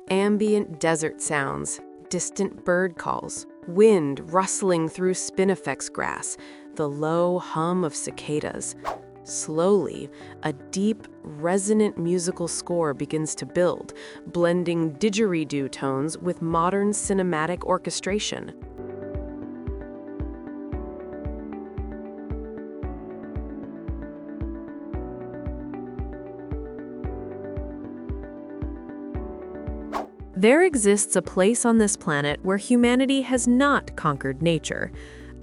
Ambient desert sounds, distant bird calls, wind rustling through spinifex grass, the low hum of cicadas. Slowly, a deep, resonant musical score begins to build, blending didgeridoo tones with modern cinematic orchestration. There exists a place on this planet where humanity has not conquered nature.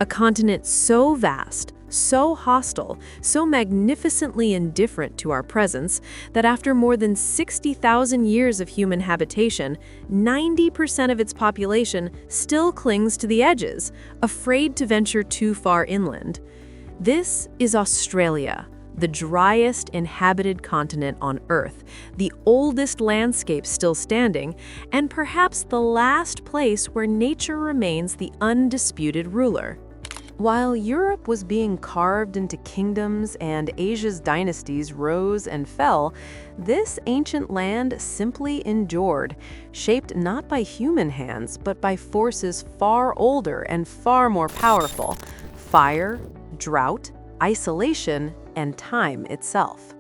A continent so vast, so hostile, so magnificently indifferent to our presence, that after more than 60,000 years of human habitation, 90% of its population still clings to the edges, afraid to venture too far inland. This is Australia, the driest inhabited continent on Earth, the oldest landscape still standing, and perhaps the last place where nature remains the undisputed ruler. While Europe was being carved into kingdoms and Asia's dynasties rose and fell, this ancient land simply endured, shaped not by human hands, but by forces far older and far more powerful: fire, drought, isolation, and time itself.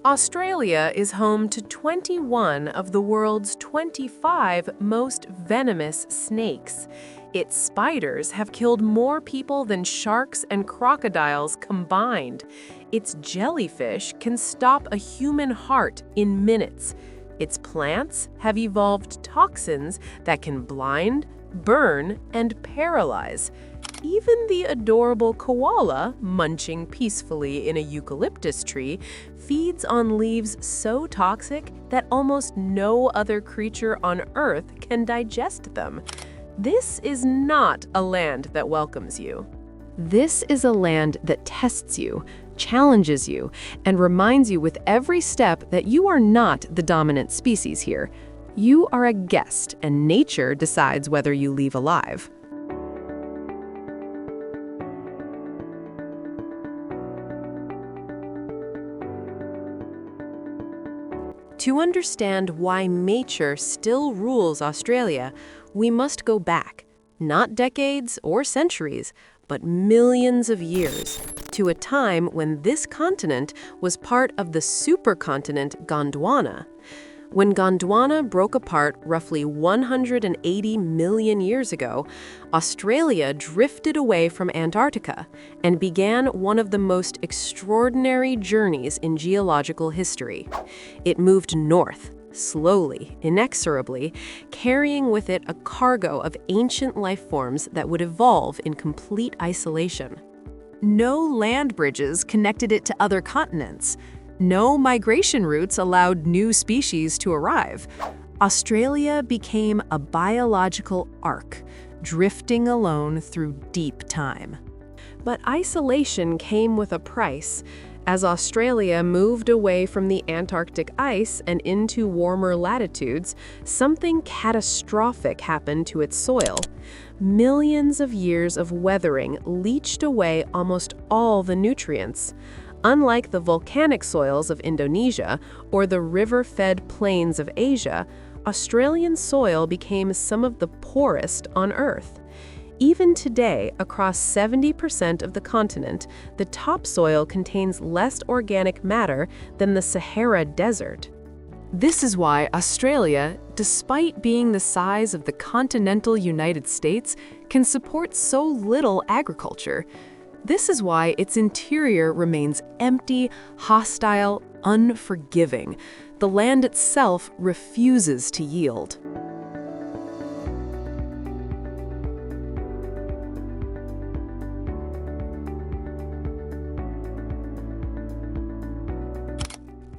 Australia is home to 21 of the world's 25 most venomous snakes. Its spiders have killed more people than sharks and crocodiles combined. Its jellyfish can stop a human heart in minutes. Its plants have evolved toxins that can blind, burn, and paralyze. Even the adorable koala, munching peacefully in a eucalyptus tree, feeds on leaves so toxic that almost no other creature on Earth can digest them. This is not a land that welcomes you. This is a land that tests you, challenges you, and reminds you with every step that you are not the dominant species here. You are a guest, and nature decides whether you leave alive. To understand why nature still rules Australia, we must go back, not decades or centuries, but millions of years, to a time when this continent was part of the supercontinent Gondwana. When Gondwana broke apart roughly 180 million years ago, Australia drifted away from Antarctica and began one of the most extraordinary journeys in geological history. It moved north, slowly, inexorably, carrying with it a cargo of ancient life forms that would evolve in complete isolation. No land bridges connected it to other continents. No migration routes allowed new species to arrive. Australia became a biological ark, drifting alone through deep time. But isolation came with a price. As Australia moved away from the Antarctic ice and into warmer latitudes, something catastrophic happened to its soil. Millions of years of weathering leached away almost all the nutrients. Unlike the volcanic soils of Indonesia or the river-fed plains of Asia, Australian soil became some of the poorest on Earth. Even today, across 70% of the continent, the topsoil contains less organic matter than the Sahara Desert. This is why Australia, despite being the size of the continental United States, can support so little agriculture. This is why its interior remains empty, hostile, unforgiving. The land itself refuses to yield.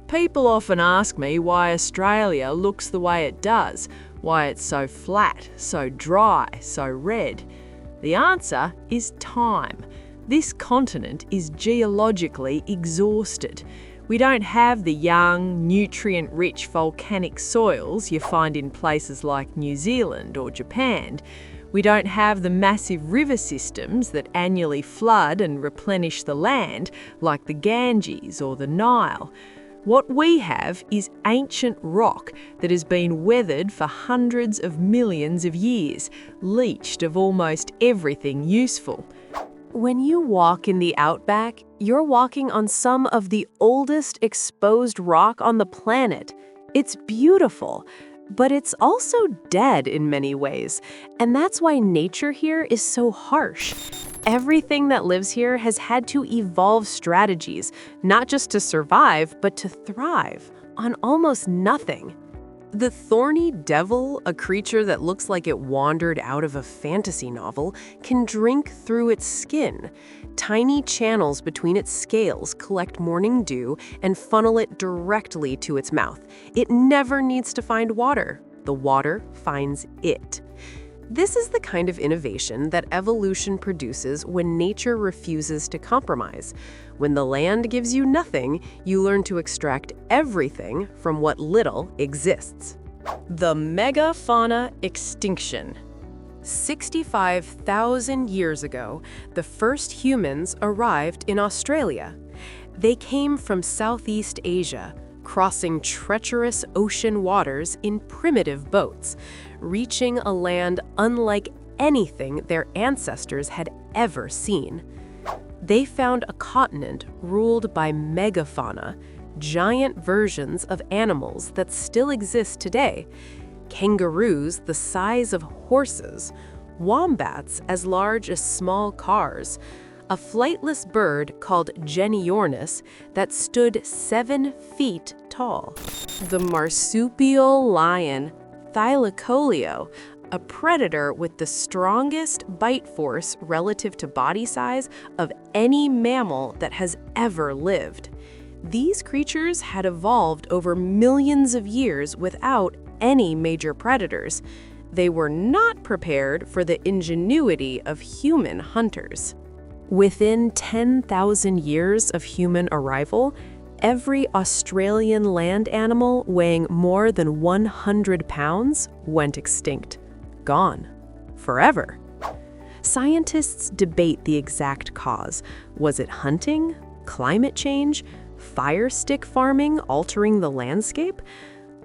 People often ask me why Australia looks the way it does, why it's so flat, so dry, so red. The answer is time. This continent is geologically exhausted. We don't have the young, nutrient-rich volcanic soils you find in places like New Zealand or Japan. We don't have the massive river systems that annually flood and replenish the land, like the Ganges or the Nile. What we have is ancient rock that has been weathered for hundreds of millions of years, leached of almost everything useful. When you walk in the outback, you're walking on some of the oldest exposed rock on the planet. It's beautiful, but it's also dead in many ways, and that's why nature here is so harsh. Everything that lives here has had to evolve strategies, not just to survive, but to thrive on almost nothing. The thorny devil, a creature that looks like it wandered out of a fantasy novel, can drink through its skin. Tiny channels between its scales collect morning dew and funnel it directly to its mouth. It never needs to find water. The water finds it. This is the kind of innovation that evolution produces when nature refuses to compromise. When the land gives you nothing, you learn to extract everything from what little exists. The megafauna extinction. 65,000 years ago, the first humans arrived in Australia. They came from Southeast Asia, crossing treacherous ocean waters in primitive boats, reaching a land unlike anything their ancestors had ever seen. They found a continent ruled by megafauna, giant versions of animals that still exist today. Kangaroos the size of horses, wombats as large as small cars, a flightless bird called Geniornis that stood 7 feet tall, the marsupial lion, Thylacoleo, a predator with the strongest bite force relative to body size of any mammal that has ever lived. These creatures had evolved over millions of years without any major predators. They were not prepared for the ingenuity of human hunters. Within 10,000 years of human arrival, every Australian land animal weighing more than 100 pounds went extinct. Gone. Forever. Scientists debate the exact cause. Was it hunting? Climate change? Fire stick farming altering the landscape?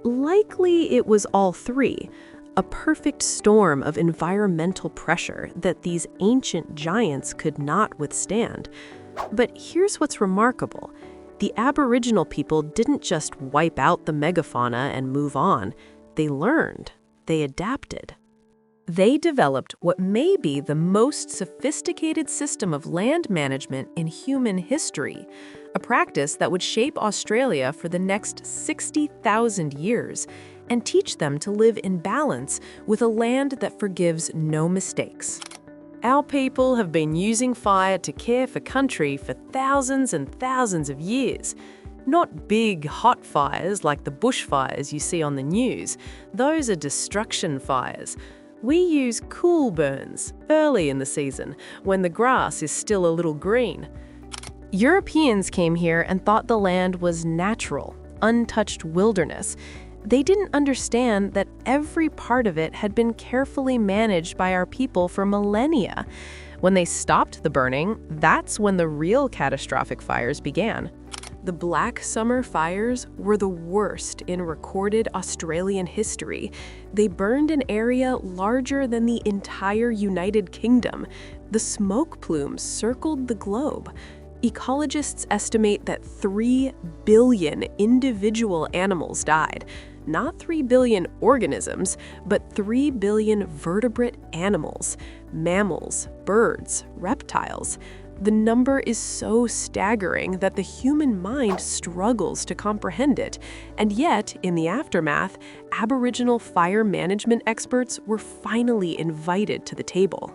Likely it was all three. A perfect storm of environmental pressure that these ancient giants could not withstand. But here's what's remarkable. The Aboriginal people didn't just wipe out the megafauna and move on. They learned. They adapted. They developed what may be the most sophisticated system of land management in human history, a practice that would shape Australia for the next 60,000 years and teach them to live in balance with a land that forgives no mistakes. Our people have been using fire to care for country for thousands and thousands of years. Not big, hot fires like the bushfires you see on the news. Those are destruction fires. We use cool burns early in the season when the grass is still a little green. Europeans came here and thought the land was natural, untouched wilderness. They didn't understand that every part of it had been carefully managed by our people for millennia. When they stopped the burning, that's when the real catastrophic fires began. The Black Summer fires were the worst in recorded Australian history. They burned an area larger than the entire United Kingdom. The smoke plumes circled the globe. Ecologists estimate that 3 billion individual animals died. Not 3 billion organisms, but 3 billion vertebrate animals, mammals, birds, reptiles. The number is so staggering that the human mind struggles to comprehend it. And yet, in the aftermath, Aboriginal fire management experts were finally invited to the table.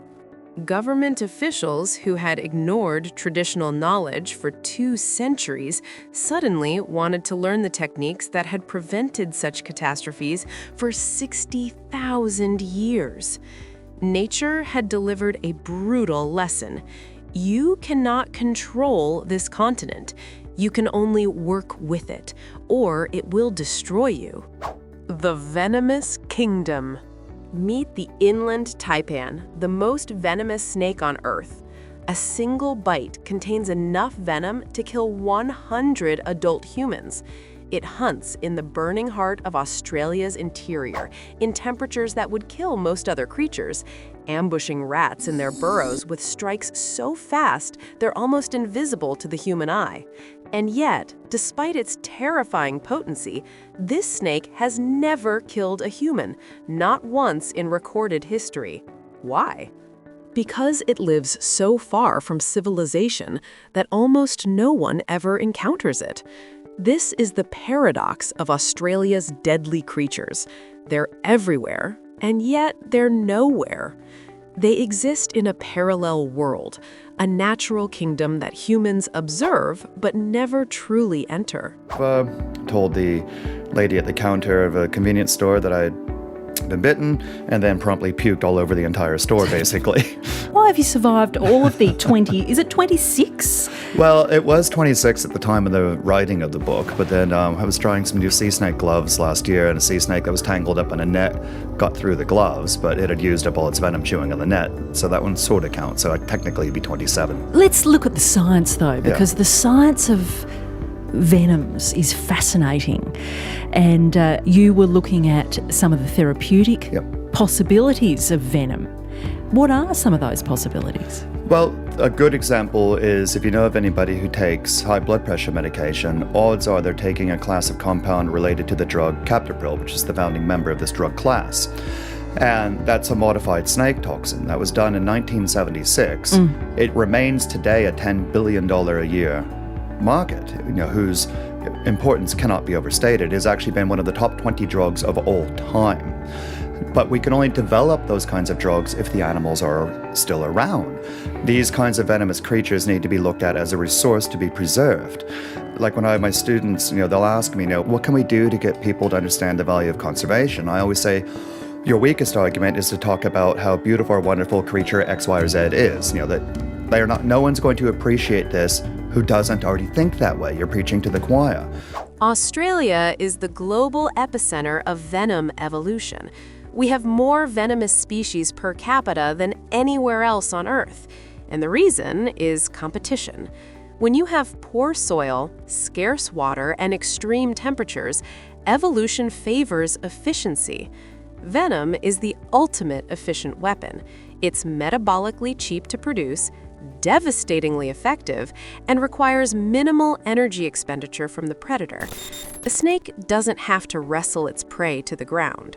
Government officials who had ignored traditional knowledge for 2 centuries suddenly wanted to learn the techniques that had prevented such catastrophes for 60,000 years. Nature had delivered a brutal lesson. You cannot control this continent. You can only work with it, or it will destroy you. The venomous kingdom. Meet the inland taipan, the most venomous snake on Earth. A single bite contains enough venom to kill 100 adult humans. It hunts in the burning heart of Australia's interior, in temperatures that would kill most other creatures, ambushing rats in their burrows with strikes so fast they're almost invisible to the human eye. And yet, despite its terrifying potency, this snake has never killed a human, not once in recorded history. Why? Because it lives so far from civilization that almost no one ever encounters it. This is the paradox of Australia's deadly creatures. They're everywhere, and yet they're nowhere. They exist in a parallel world, a natural kingdom that humans observe but never truly enter. Told the lady at the counter of a convenience store that I'd been bitten, and then promptly puked all over the entire store, basically. Why have you survived all of the 20, is it 26? Well, it was 26 at the time of the writing of the book, but then I was trying some new sea snake gloves last year, and a sea snake that was tangled up in a net got through the gloves, but it had used up all its venom chewing on the net, so that one sort of counts, so I'd technically be 27. Let's look at the science though, because the science of venoms is fascinating. And you were looking at some of the therapeutic possibilities of venom. What are some of those possibilities? Well, a good example is if you know of anybody who takes high blood pressure medication, odds are they're taking a class of compound related to the drug captopril, which is the founding member of this drug class. And that's a modified snake toxin. That was done in 1976. It remains today a $10 billion a year market, whose importance cannot be overstated. It has actually been one of the top 20 drugs of all time. But we can only develop those kinds of drugs if the animals are still around. These kinds of venomous creatures need to be looked at as a resource to be preserved. Like when I have my students, they'll ask me, what can we do to get people to understand the value of conservation? I always say, your weakest argument is to talk about how beautiful or wonderful creature X, Y, or Z is. That they are not. No one's going to appreciate this who doesn't already think that way. You're preaching to the choir. Australia is the global epicenter of venom evolution. We have more venomous species per capita than anywhere else on Earth. And the reason is competition. When you have poor soil, scarce water, and extreme temperatures, evolution favors efficiency. Venom is the ultimate efficient weapon. It's metabolically cheap to produce, devastatingly effective, and requires minimal energy expenditure from the predator. A snake doesn't have to wrestle its prey to the ground.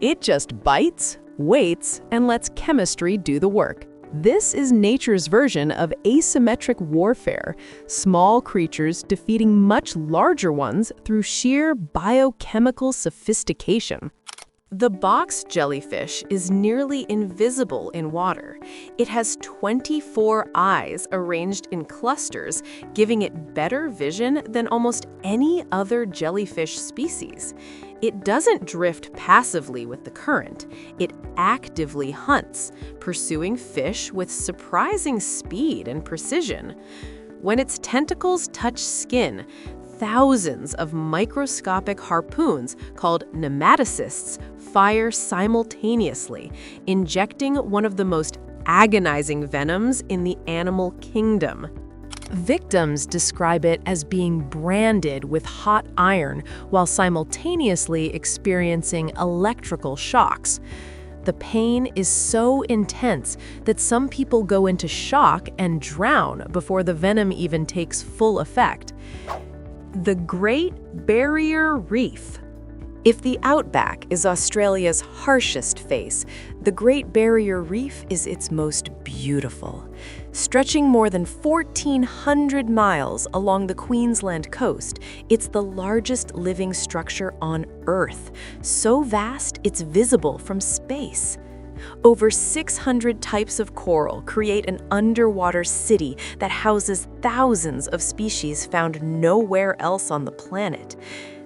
It just bites, waits, and lets chemistry do the work. This is nature's version of asymmetric warfare, small creatures defeating much larger ones through sheer biochemical sophistication. The box jellyfish is nearly invisible in water. It has 24 eyes arranged in clusters, giving it better vision than almost any other jellyfish species. It doesn't drift passively with the current. It actively hunts, pursuing fish with surprising speed and precision. When its tentacles touch skin, thousands of microscopic harpoons called nematocysts fire simultaneously, injecting one of the most agonizing venoms in the animal kingdom. Victims describe it as being branded with hot iron while simultaneously experiencing electrical shocks. The pain is so intense that some people go into shock and drown before the venom even takes full effect. The Great Barrier Reef. If the outback is Australia's harshest face, the Great Barrier Reef is its most beautiful. Stretching more than 1,400 miles along the Queensland coast, it's the largest living structure on Earth, so vast it's visible from space. Over 600 types of coral create an underwater city that houses thousands of species found nowhere else on the planet.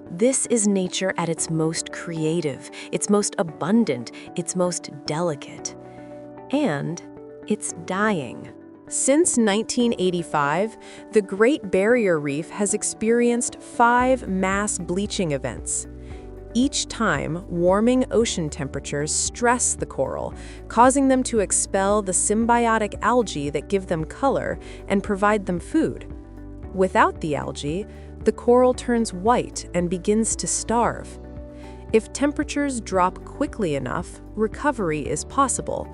This is nature at its most creative, its most abundant, its most delicate. And it's dying. Since 1985, the Great Barrier Reef has experienced 5 mass bleaching events. Each time, warming ocean temperatures stress the coral, causing them to expel the symbiotic algae that give them color and provide them food. Without the algae, the coral turns white and begins to starve. If temperatures drop quickly enough, recovery is possible.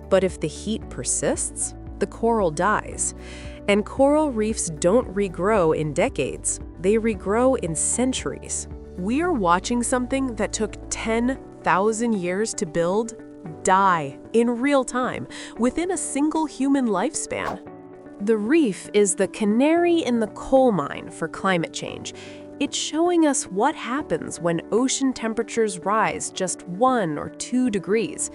But if the heat persists, the coral dies. And coral reefs don't regrow in decades, they regrow in centuries. We are watching something that took 10,000 years to build die in real time, within a single human lifespan. The reef is the canary in the coal mine for climate change. It's showing us what happens when ocean temperatures rise just 1 or 2 degrees.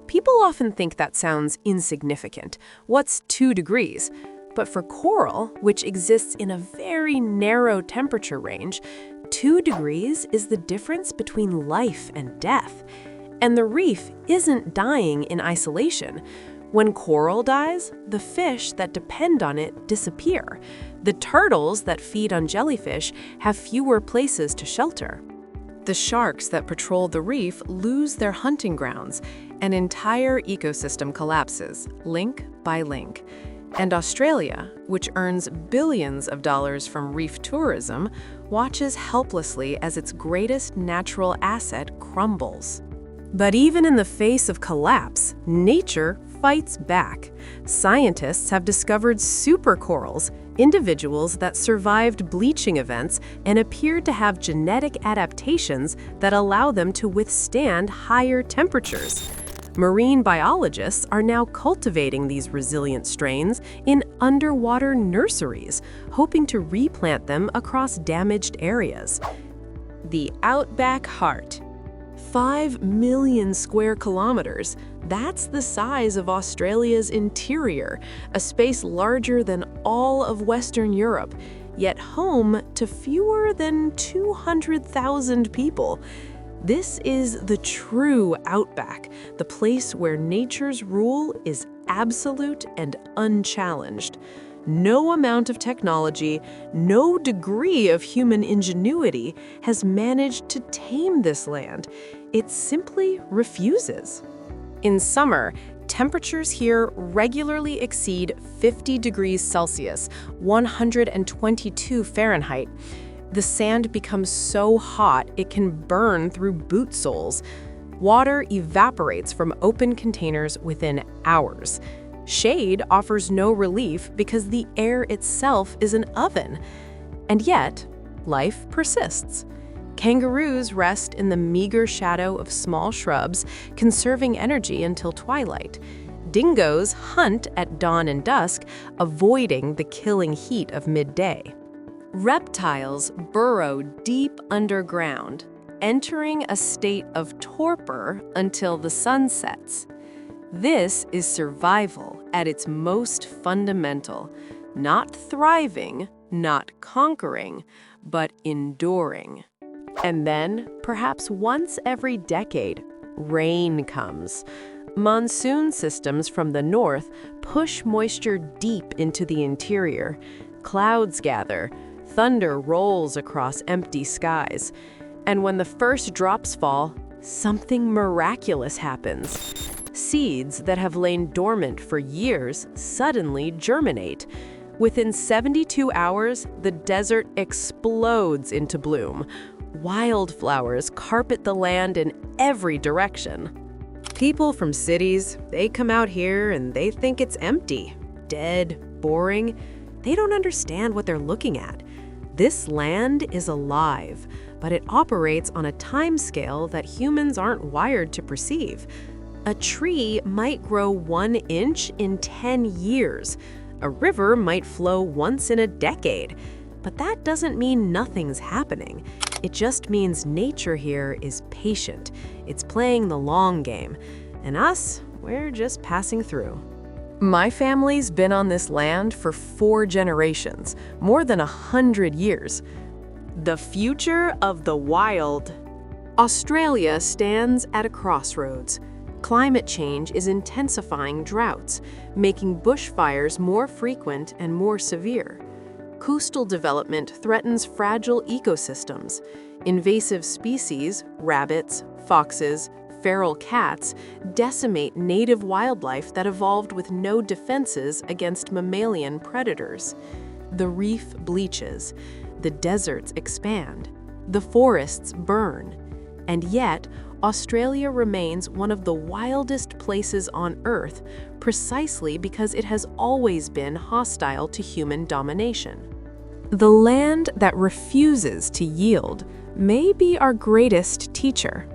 People often think that sounds insignificant. What's 2 degrees? But for coral, which exists in a very narrow temperature range, 2 degrees is the difference between life and death. And the reef isn't dying in isolation. When coral dies, the fish that depend on it disappear. The turtles that feed on jellyfish have fewer places to shelter. The sharks that patrol the reef lose their hunting grounds. An entire ecosystem collapses, link by link. And Australia, which earns billions of dollars from reef tourism, watches helplessly as its greatest natural asset crumbles. But even in the face of collapse, nature fights back. Scientists have discovered supercorals, individuals that survived bleaching events and appeared to have genetic adaptations that allow them to withstand higher temperatures. Marine biologists are now cultivating these resilient strains in underwater nurseries, hoping to replant them across damaged areas. The outback heart. 5 million square kilometers. That's the size of Australia's interior, a space larger than all of Western Europe, yet home to fewer than 200,000 people. This is the true outback, the place where nature's rule is absolute and unchallenged. No amount of technology, no degree of human ingenuity has managed to tame this land. It simply refuses. In summer, temperatures here regularly exceed 50 degrees Celsius, 122 Fahrenheit. The sand becomes so hot it can burn through boot soles. Water evaporates from open containers within hours. Shade offers no relief because the air itself is an oven. And yet, life persists. Kangaroos rest in the meager shadow of small shrubs, conserving energy until twilight. Dingoes hunt at dawn and dusk, avoiding the killing heat of midday. Reptiles burrow deep underground, entering a state of torpor until the sun sets. This is survival at its most fundamental, not thriving, not conquering, but enduring. And then, perhaps once every decade, rain comes. Monsoon systems from the north push moisture deep into the interior. Clouds gather, thunder rolls across empty skies. And when the first drops fall, something miraculous happens. Seeds that have lain dormant for years suddenly germinate. Within 72 hours, the desert explodes into bloom. Wildflowers carpet the land in every direction. People from cities, they come out here and they think it's empty, dead, boring. They don't understand what they're looking at. This land is alive, but it operates on a timescale that humans aren't wired to perceive. A tree might grow 1 inch in 10 years. A river might flow once in a decade. But that doesn't mean nothing's happening. It just means nature here is patient. It's playing the long game. And us, we're just passing through. My family's been on this land for 4 generations, more than 100 years. The future of the wild. Australia stands at a crossroads. Climate change is intensifying droughts, making bushfires more frequent and more severe. Coastal development threatens fragile ecosystems. Invasive species, rabbits, foxes, feral cats, decimate native wildlife that evolved with no defenses against mammalian predators. The reef bleaches. The deserts expand. The forests burn. And yet, Australia remains one of the wildest places on Earth precisely because it has always been hostile to human domination. The land that refuses to yield may be our greatest teacher.